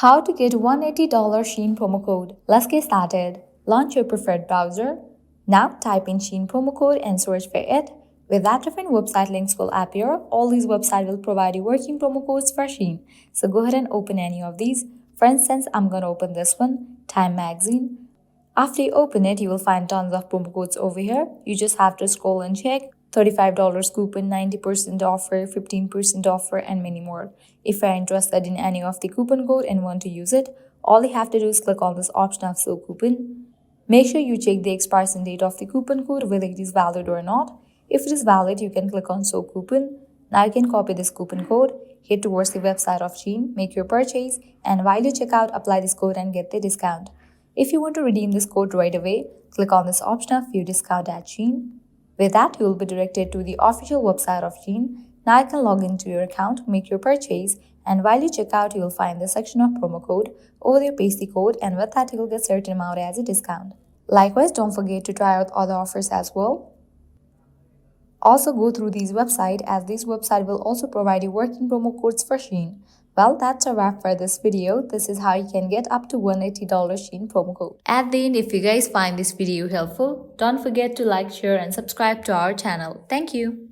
How to get $180 Shein promo code. Let's get started. Launch your preferred browser. Now type in Shein promo code and search for it. With that, different website links will appear. All these websites will provide you working promo codes for Shein. So go ahead and open any of these. For instance, I'm going to open this one, Time Magazine. After you open it, you will find tons of promo codes over here. You just have to scroll and check. $35 coupon, 90% offer, 15% offer, and many more. If you are interested in any of the coupon code and want to use it, all you have to do is click on this option of show coupon. Make sure you check the expiration date of the coupon code, whether it is valid or not. If it is valid, you can click on show coupon. Now you can copy this coupon code, head towards the website of Shein, make your purchase, and while you check out, apply this code and get the discount. If you want to redeem this code right away, click on this option of view discount at Shein. With that, you will be directed to the official website of Shein. Now you can log into your account, make your purchase, and while you check out, you will find the section of promo code. Over there, paste the code, and with that, you will get certain amount as a discount. Likewise, don't forget to try out other offers as well. Also go through these websites, as this website will also provide you working promo codes for Shein. Well, that's a wrap for this video. This is how you can get up to $180 Shein promo code. At the end, if you guys find this video helpful, don't forget to like, share and subscribe to our channel. Thank you.